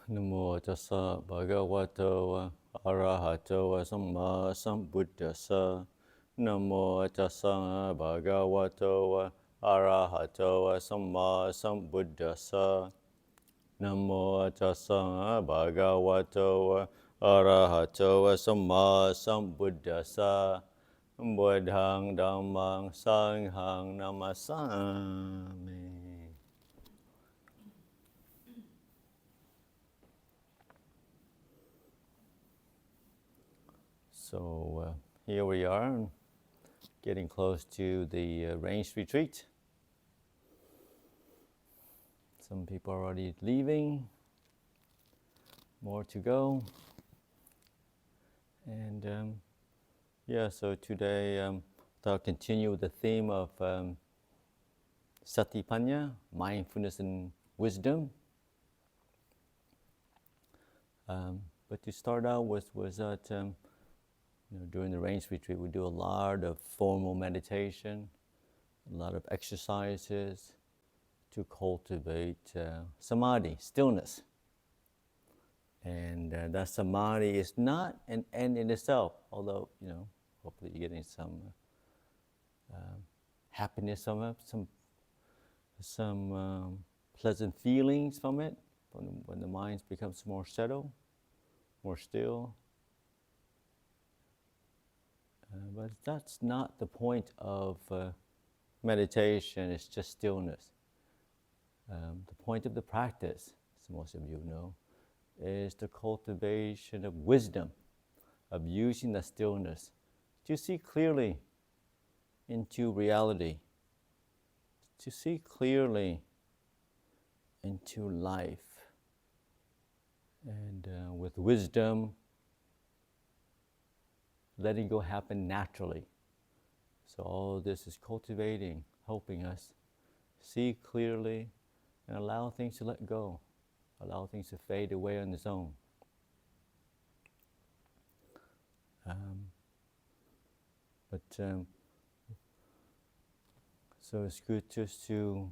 Namo tassa bhagavato arahato samma sambuddhassa. Namo tassa bhagavato arahato samma sambuddhassa. Namo tassa bhagavato arahato samma sambuddhassa. Buddhang dhammang sanghang namasami. So here we are, getting close to the ranged retreat. Some people are already leaving, more to go. And so today I'll continue with the theme of Satipanya, mindfulness and wisdom. But to start out with was that during the ranged retreat we do a lot of formal meditation, a lot of exercises to cultivate samadhi, stillness. And that samadhi is not an end in itself, although, hopefully you're getting some happiness from it, some pleasant feelings from it, when the mind becomes more settled, more still. But that's not the point of meditation, it's just stillness. The point of the practice, as most of you know, is the cultivation of wisdom, of using the stillness to see clearly into reality, to see clearly into life. And with wisdom, letting go happen naturally. So all this is cultivating, helping us see clearly and allow things to let go, allow things to fade away on its own. So it's good just to,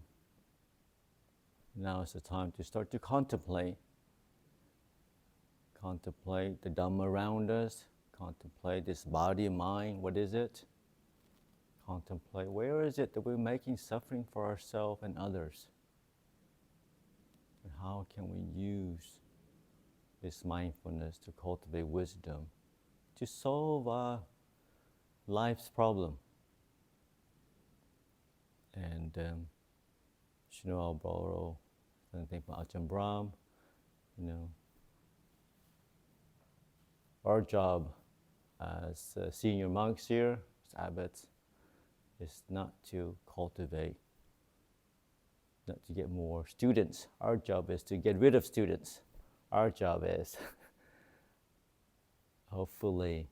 now is the time to start to contemplate the Dhamma around us, contemplate this body and mind, what is it? Contemplate where is it that we're making suffering for ourselves and others? And how can we use this mindfulness to cultivate wisdom, to solve our life's problem? And I'll borrow something from Ajahn Brahm. Our job as senior monks here, as abbots, is not to cultivate, not to get more students. Our job is to get rid of students. Our job is hopefully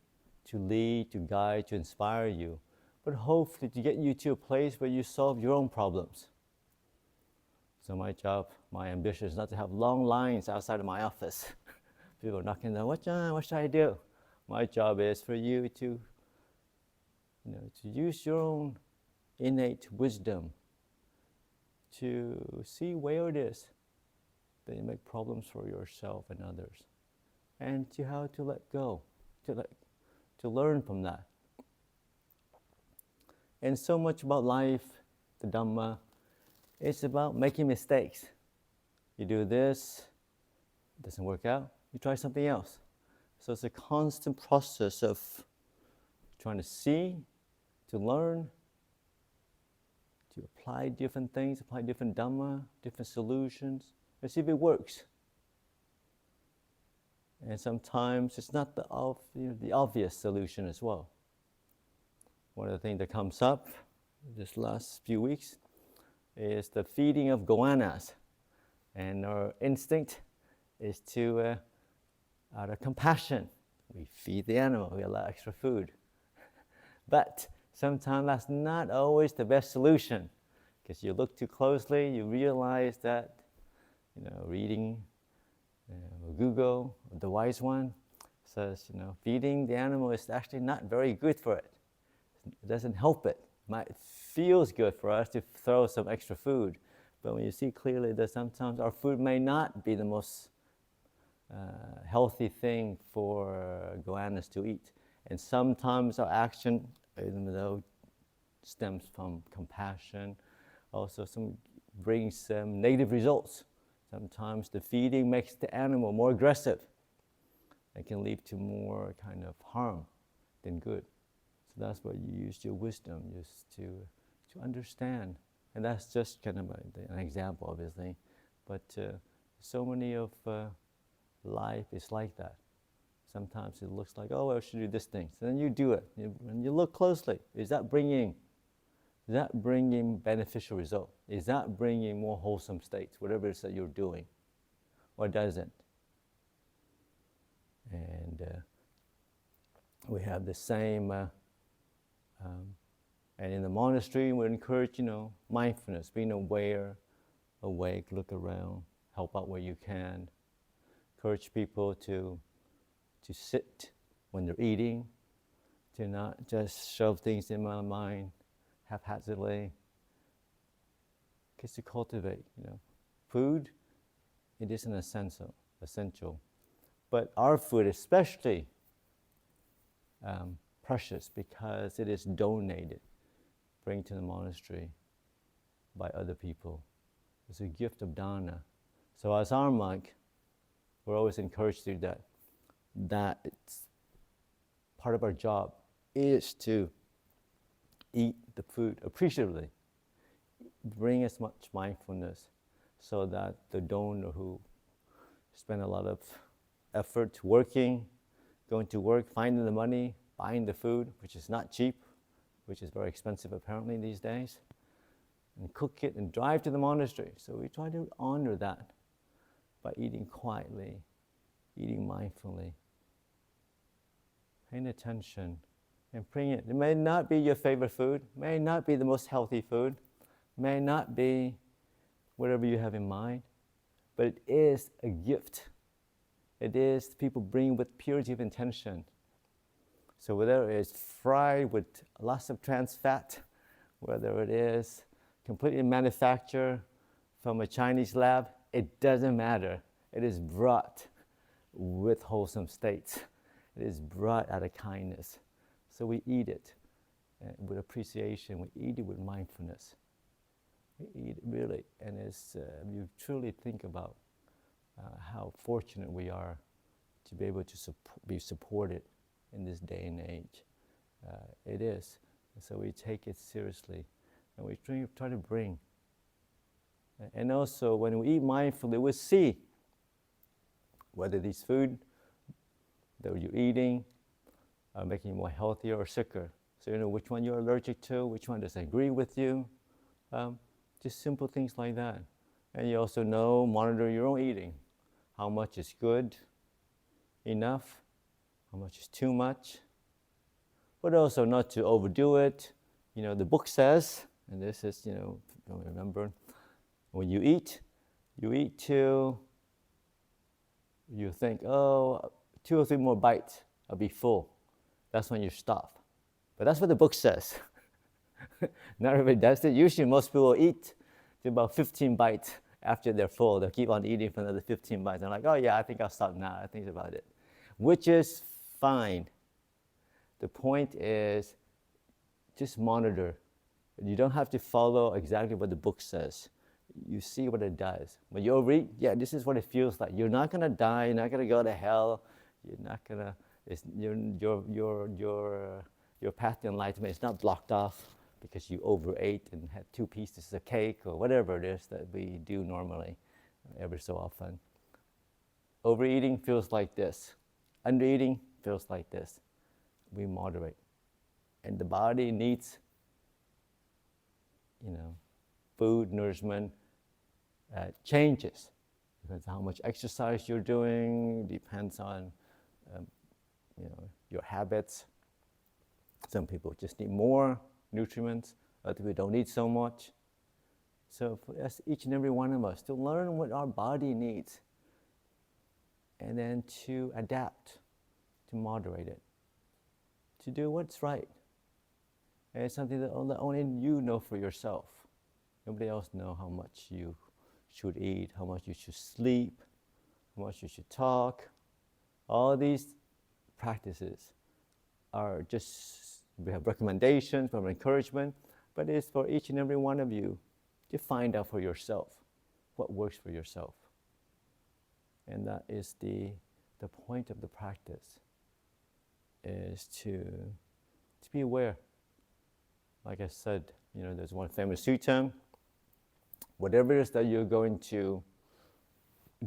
to lead, to guide, to inspire you, but hopefully to get you to a place where you solve your own problems. So my job, my ambition is not to have long lines outside of my office. People are knocking on, what should I do? My job is for you to use your own innate wisdom to see where it is that you make problems for yourself and others, and to how to let go, to learn from that. And so much about life, the Dhamma, it's about making mistakes. You do this, it doesn't work out, you try something else. So it's a constant process of trying to see, to learn, to apply different things, apply different Dhamma, different solutions, and see if it works. And sometimes it's not the obvious solution as well. One of the things that comes up this last few weeks is the feeding of goannas. And our instinct is to, out of compassion, we feed the animal, we allow extra food. But sometimes that's not always the best solution, because you look too closely, you realize that, reading Google, the wise one, says, feeding the animal is actually not very good for it. It doesn't help it. It feels good for us to throw some extra food, but when you see clearly that sometimes our food may not be the most healthy thing for goannas to eat. And sometimes our action, even though stems from compassion, also brings some negative results. Sometimes the feeding makes the animal more aggressive. It can lead to more kind of harm than good. So that's why you use your wisdom, just to understand. And that's just kind of an example, obviously. But so many of life is like that. Sometimes it looks like, oh, I should do this thing. So then you do it. And you look closely. Is that bringing beneficial result? Is that bringing more wholesome states, whatever it is that you're doing? Or doesn't? And we have the same, and in the monastery we encourage, mindfulness, being aware, awake, look around, help out where you can. Encourage people to sit when they're eating, to not just shove things in my mind haphazardly. Because to cultivate, food, it is an essential. But our food especially precious because it is donated, bring to the monastery by other people. It's a gift of dana. So as our monk, we're always encouraged to do that. That it's part of our job is to eat the food appreciatively, bring as much mindfulness so that the donor who spent a lot of effort working, going to work, finding the money, buying the food, which is not cheap, which is very expensive apparently these days, and cook it and drive to the monastery. So we try to honor that by eating quietly, eating mindfully, paying attention, and bring it. It may not be your favorite food, may not be the most healthy food, may not be whatever you have in mind, but it is a gift. It is people bring with purity of intention. So whether it's fried with lots of trans fat, whether it is completely manufactured from a Chinese lab, it doesn't matter. It is brought with wholesome states. It is brought out of kindness. So we eat it with appreciation. We eat it with mindfulness. We eat it really, and you truly think about how fortunate we are to be able to be supported in this day and age. It is. And so we take it seriously, and we try to bring. And also, when we eat mindfully, we see whether these food that you're eating are making you more healthier or sicker. So you know which one you're allergic to, which one doesn't agree with you. Just simple things like that. And you also monitor your own eating. How much is good, enough, how much is too much. But also not to overdo it. The book says, and this is, remember, when you eat till you think, 2 or 3 more bites, I'll be full. That's when you stop. But that's what the book says. Not everybody does it. Usually most people eat to about 15 bites after they're full. They'll keep on eating for another 15 bites. They're like, oh yeah, I think I'll stop now. I think about it. Which is fine. The point is just monitor. You don't have to follow exactly what the book says. You see what it does. When you overeat, this is what it feels like. You're not gonna die. You're not gonna go to hell. You're not gonna. Your path to enlightenment is not blocked off because you overate and had 2 pieces of cake or whatever it is that we do normally, every so often. Overeating feels like this. Undereating feels like this. We moderate, and the body needs, food, nourishment. Changes. Depends on how much exercise you're doing, depends on your habits. Some people just need more nutriments, other people don't need so much. So for us, each and every one of us, to learn what our body needs and then to adapt, to moderate it, to do what's right. And it's something that only you know for yourself. Nobody else knows how much you should eat, how much you should sleep, how much you should talk. All these practices are just, we have recommendations, we have encouragement, but it's for each and every one of you to find out for yourself what works for yourself. And that is the point of the practice, is to be aware. Like I said, there's one famous sutta, whatever it is that you're going to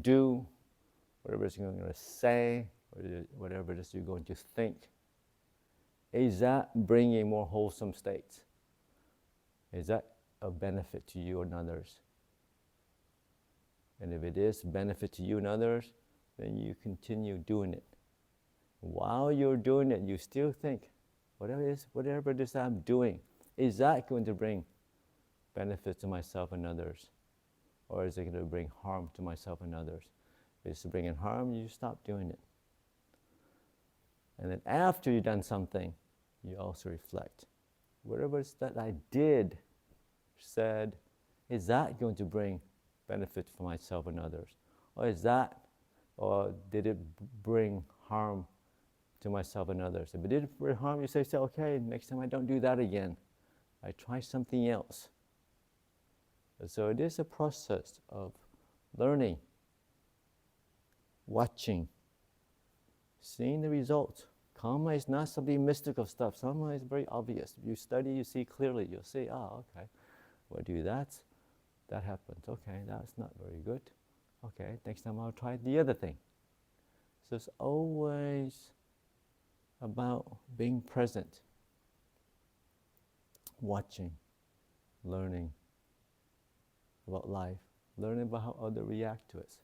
do, whatever it is you're going to say, or whatever it is you're going to think, is that bringing more wholesome states? Is that a benefit to you and others? And if it is benefit to you and others, then you continue doing it. While you're doing it, you still think, whatever it is that I'm doing, is that going to bring benefit to myself and others? Or is it going to bring harm to myself and others? If it's bringing harm, you stop doing it. And then after you've done something, you also reflect. Whatever it is that I did, said, is that going to bring benefit for myself and others? Or did it bring harm to myself and others? If it did bring harm, you say, okay, next time I don't do that again. I try something else. And so it is a process of learning, watching, seeing the results. Karma is not something mystical stuff. Karma is very obvious. If you study, you see clearly. You'll see, okay, well, I do that. That happens. Okay, that's not very good. Okay, next time I'll try the other thing. So it's always about being present, watching, learning about life, learning about how others react to it.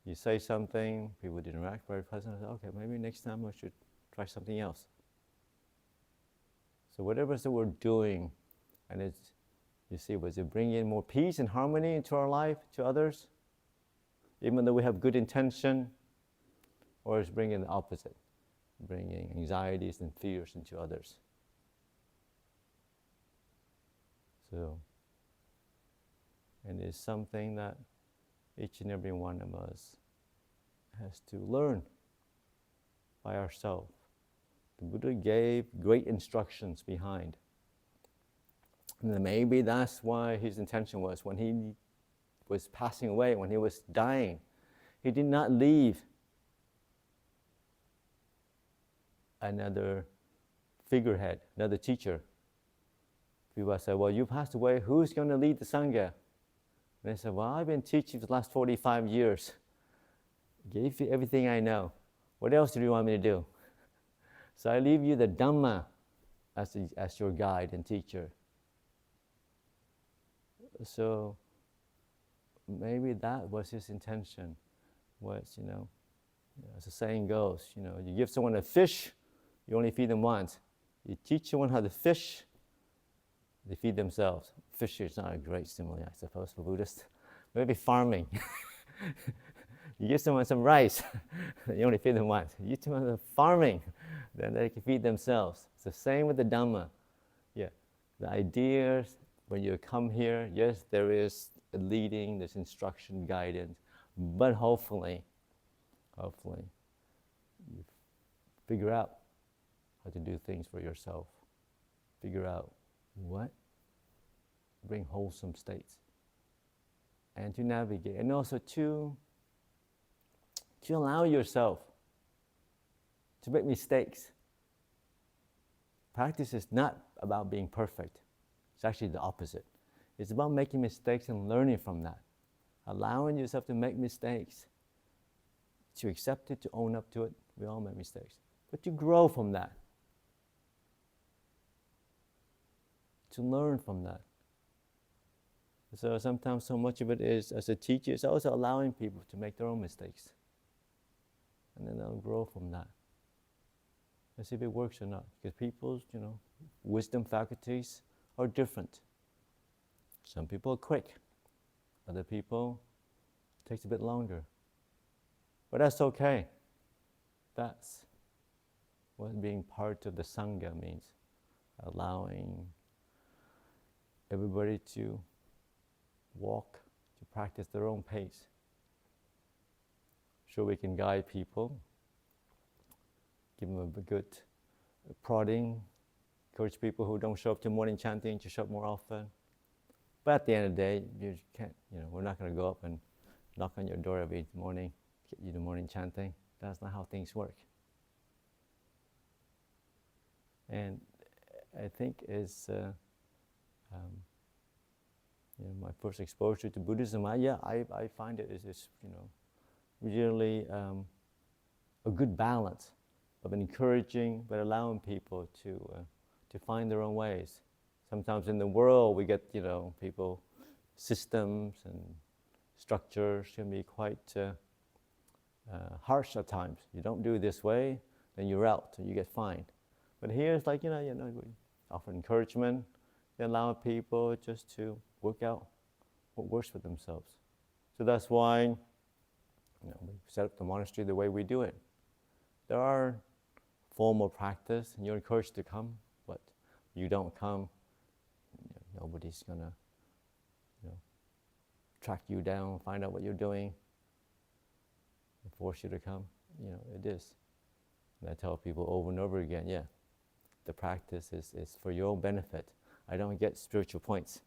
You say something, people didn't react very pleasantly. Okay, maybe next time I should try something else. So whatever it is that we're doing, and was it bringing in more peace and harmony into our life, to others? Even though we have good intention, or is bringing the opposite, bringing anxieties and fears into others? So, and it's something that each and every one of us has to learn by ourselves. The Buddha gave great instructions behind. And maybe that's why his intention was, when he was passing away, when he was dying, he did not leave another figurehead, another teacher. People say, well, you passed away, who's going to lead the Sangha? And they said, well, I've been teaching for the last 45 years. Gave you everything I know. What else do you want me to do? So I leave you the Dhamma as your guide and teacher. So maybe that was his intention, was, as the saying goes, you give someone a fish, you only feed them once. You teach someone how to fish, they feed themselves. Fish is not a great simile, I suppose, for Buddhists. Maybe farming. You give someone some rice, you only feed them once. You teach them farming, then they can feed themselves. It's the same with the Dhamma. Yeah, the ideas, when you come here, yes, there is a leading, there's instruction, guidance, but hopefully, you figure out how to do things for yourself. Figure out what bring wholesome states, and to navigate, and also to allow yourself to make mistakes. Practice is not about being perfect. It's actually the opposite. It's about making mistakes and learning from that. Allowing yourself to make mistakes, to accept it, to own up to it. We all make mistakes. But to grow from that. To learn from that. So sometimes so much of it is, as a teacher, it's also allowing people to make their own mistakes. And then they'll grow from that. And see if it works or not. Because people's, wisdom faculties are different. Some people are quick. Other people, it takes a bit longer. But that's okay. That's what being part of the Sangha means. Allowing everybody to walk, to practice their own pace. sure we can guide people, give them a good prodding, encourage people who don't show up to morning chanting to show up more often. But at the end of the day, you can't, we're not going to go up and knock on your door every morning, get you to morning chanting. That's not how things work. And I think is my first exposure to Buddhism. I find it is really a good balance of encouraging but allowing people to find their own ways. Sometimes in the world we get people, systems and structures can be quite harsh at times. You don't do it this way, then you're out and you get fined. But here it's like we offer encouragement, allow people just to work out what works for themselves. So that's why we set up the monastery the way we do it. There are formal practice, and you're encouraged to come, but you don't come, nobody's gonna track you down, find out what you're doing, and force you to come. It is. And I tell people over and over again, the practice is for your own benefit. I don't get spiritual points.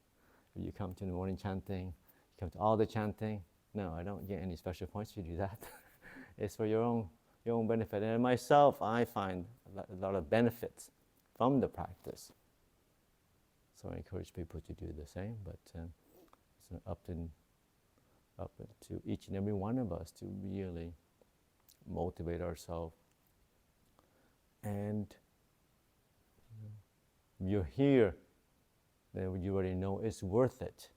If you come to the morning chanting, you come to all the chanting, no, I don't get any special points if you do that. It's for your own benefit. And myself, I find a lot of benefits from the practice. So I encourage people to do the same, but it's up to each and every one of us to really motivate ourselves. And if you're here, then you already know it's worth it.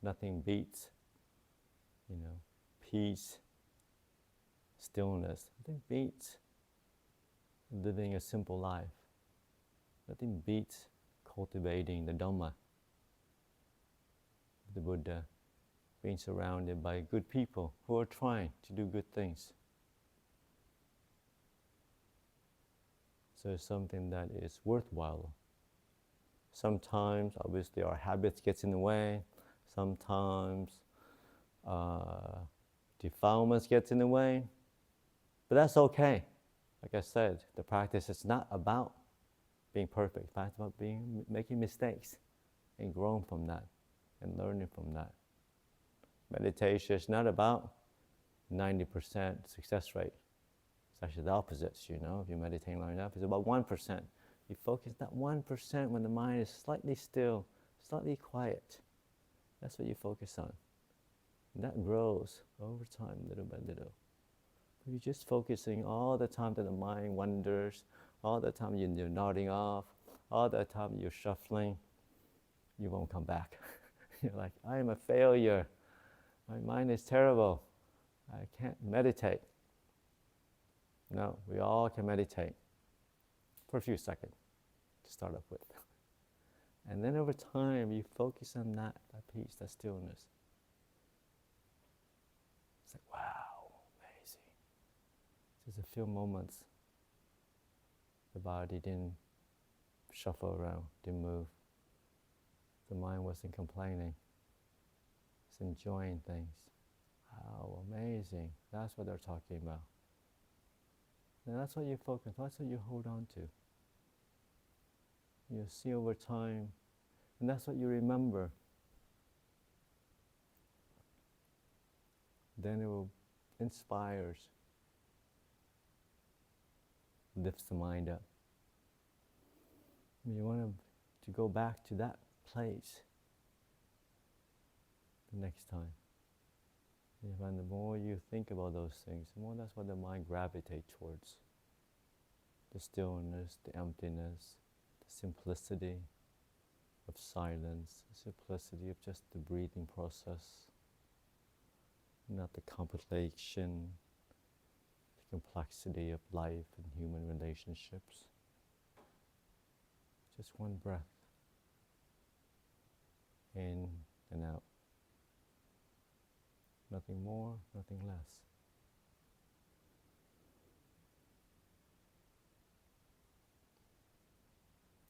Nothing beats, peace, stillness. Nothing beats living a simple life. Nothing beats cultivating the Dhamma, the Buddha, being surrounded by good people who are trying to do good things. So it's something that is worthwhile. Sometimes, obviously, our habits gets in the way. Sometimes defilements gets in the way. But that's okay. Like I said, the practice is not about being perfect. In fact, it's about making mistakes and growing from that and learning from that. Meditation is not about 90% success rate. It's actually the opposite, if you're meditating long enough. It's about 1%. You focus that 1% when the mind is slightly still, slightly quiet. That's what you focus on. And that grows over time, little by little. If you're just focusing all the time that the mind wanders, all the time you're nodding off, all the time you're shuffling, you won't come back. You're like, I am a failure. My mind is terrible. I can't meditate. No, we all can meditate for a few seconds to start off with. And then over time, you focus on that peace, that stillness. It's like, wow, amazing. Just a few moments, the body didn't shuffle around, didn't move. The mind wasn't complaining. It's enjoying things. How amazing. That's what they're talking about. And that's what you focus on, that's what you hold on to. You'll see over time, and that's what you remember. Then it will inspires, lifts the mind up. You want to go back to that place the next time. And the more you think about those things, the more that's what the mind gravitates towards. The stillness, the emptiness, the simplicity of silence, the simplicity of just the breathing process, not the complication, the complexity of life and human relationships. Just one breath, in and out. Nothing more, nothing less.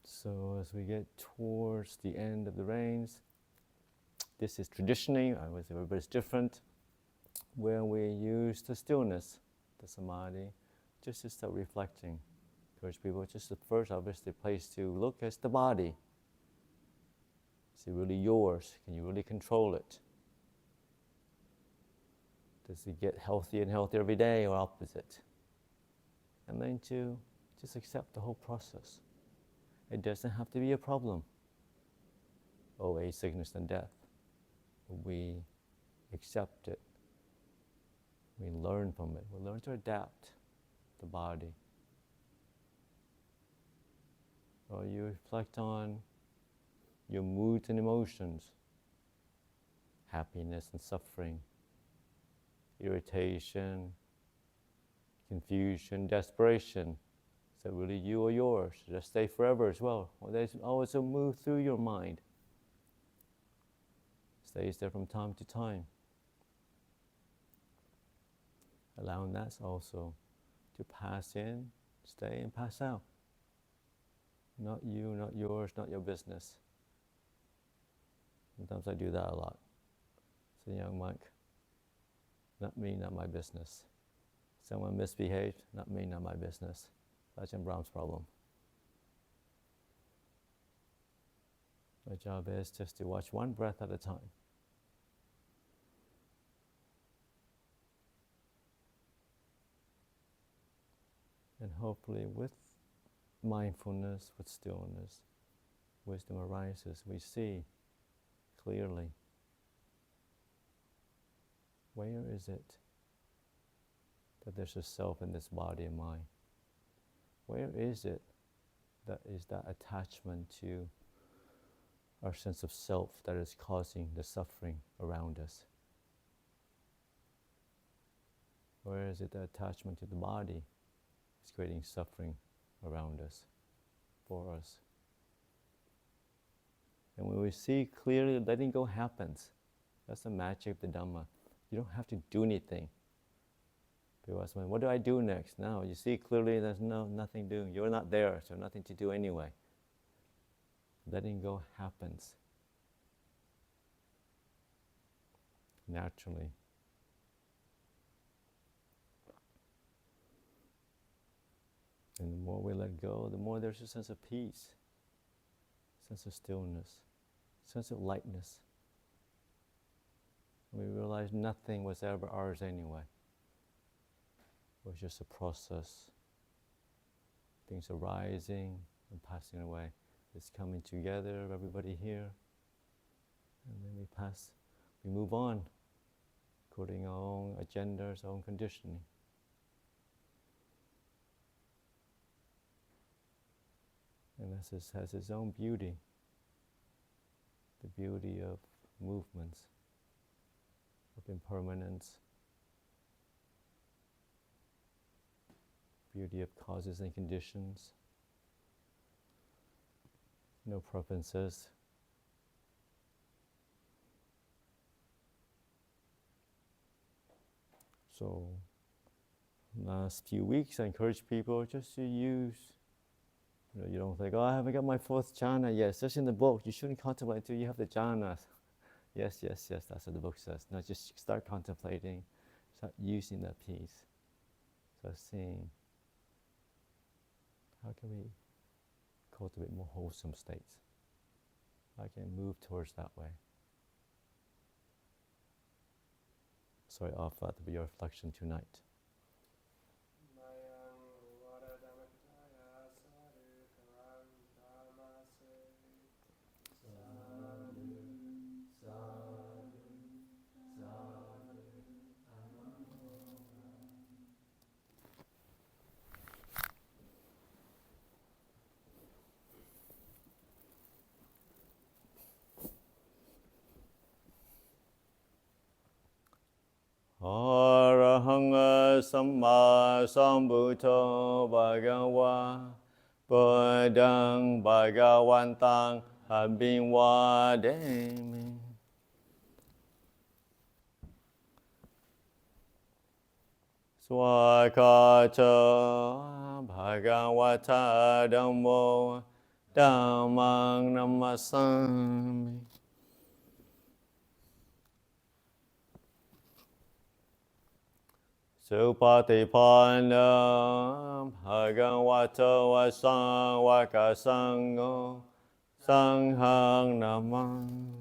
So as we get towards the end of the rains, this is traditionally, everybody's different. where we use the stillness, the samadhi, just to start reflecting. Encourage people, just the first obviously place to look is the body. Is it really yours? Can you really control it? Does it get healthier and healthier every day, or opposite? And then to just accept the whole process. It doesn't have to be a problem. Age, sickness, and death. We accept it. We learn from it. We learn to adapt the body. Or you reflect on your moods and emotions, happiness and suffering, irritation, confusion, desperation. Is that really you or yours? Does it stay forever as well? Or there's always a move through your mind. Stays there from time to time. Allowing that also to pass in, stay, and pass out. Not you, not yours, not your business. Sometimes I do that a lot. As a young monk, not me, not my business. Someone misbehaved, not me, not my business. Ajahn Brahm's problem. My job is just to watch one breath at a time. And hopefully with mindfulness, with stillness, wisdom arises. We see clearly, where is it that there's a self in this body and mind? Where is it that is that attachment to our sense of self that is causing the suffering around us? Where is it the attachment to the body is creating suffering around us, for us? And when we see clearly, letting go happens. That's the magic of the Dhamma. You don't have to do anything. People ask me, what do I do next? No, you see clearly there's nothing doing. You're not there, so nothing to do anyway. Letting go happens naturally. And the more we let go, the more there's a sense of peace, sense of stillness, sense of lightness. We realize nothing was ever ours anyway. It was just a process. Things arising and passing away. It's coming together, everybody here. And then we move on, according to our own agendas, our own conditioning. And this has its own beauty, the beauty of movements, of impermanence, beauty of causes and conditions, no preferences. So, last few weeks I encourage people just to use, you don't think, I haven't got my fourth jhana yet. It's just in the book. You shouldn't contemplate until you have the jhanas. Yes, that's what the book says. Now just start contemplating, start using that piece. Start seeing, how can we cultivate more wholesome states? How can I move towards that way? Sorry, off that to be your reflection tonight. Arahanga Samma Sambuddho Bhagava Buddhang Bhagavantang Abhivademi. Swakato Bhagavata Dhammo Dhammang Namasami. Supatipanam Bhagavato Asangwakasango Sanghang Namami.